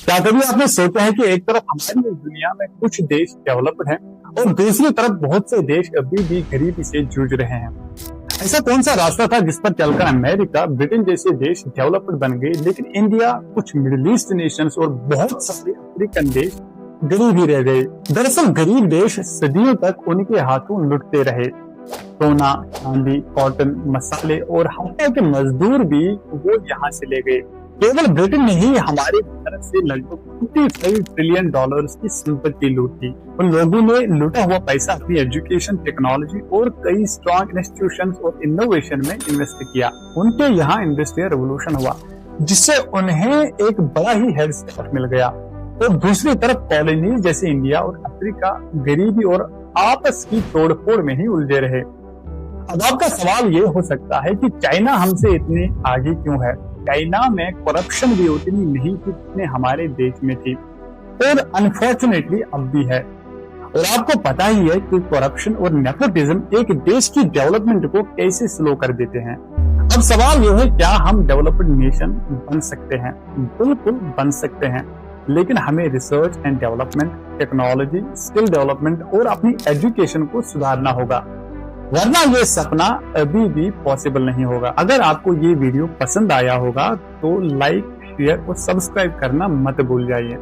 क्या कभी आपने सोचा है कि एक तरफ हमारी दुनिया में कुछ देश डेवलप्ड हैं और दूसरी तरफ बहुत से देश अभी भी गरीबी से जूझ रहे हैं। ऐसा कौन सा रास्ता था जिस पर चलकर अमेरिका, ब्रिटेन जैसे देश डेवलप्ड बन गए, लेकिन इंडिया, कुछ मिडिल ईस्ट नेशंस और बहुत सारे अफ्रीकन देश गरीब ही रह गए। दरअसल गरीब देश सदियों तक उनके हाथों लुटते रहे। सोना, चांदी, कॉटन, मसाले और हफ्ते के मजदूर भी वो यहाँ से ले गए। केवल ब्रिटेन ने ही हमारे भारत से लगभग 55 ट्रिलियन डॉलर्स की संपत्ति लूटी। उन लोगों ने लूटा हुआ पैसा अपनी एजुकेशन, टेक्नोलॉजी और कई स्ट्रॉन्ग इंस्टीट्यूशंस और इनोवेशन में इन्वेस्ट किया। उनके यहाँ इंडस्ट्रियल रेवोल्यूशन हुआ, जिससे उन्हें एक बड़ा ही हेड स्टार्ट मिल गया। और दूसरी तरफ कॉलोनीज जैसे इंडिया और अफ्रीका गरीबी और आपस की तोड़फोड़ में ही उलझे रहे। अब आपका सवाल ये हो सकता है कि चाइना हमसे इतने आगे क्यों है? चाइना में करप्शन भी उतनी नहीं थी जितने हमारे देश में थी, और अनफॉर्चुनेटली अब भी है। और आपको पता ही है कि करप्शन और नेपोटिज्म एक देश की डेवलपमेंट को कैसे स्लो कर देते हैं। अब सवाल यह है, क्या हम डेवलप्ड नेशन बन सकते हैं? बिल्कुल बन सकते हैं, लेकिन हमें research and development, technology, skill development और अपनी एजुकेशन को सुधारना होगा, वरना ये सपना अभी भी पॉसिबल नहीं होगा। अगर आपको ये वीडियो पसंद आया होगा तो लाइक, शेयर और सब्सक्राइब करना मत भूल जाइए।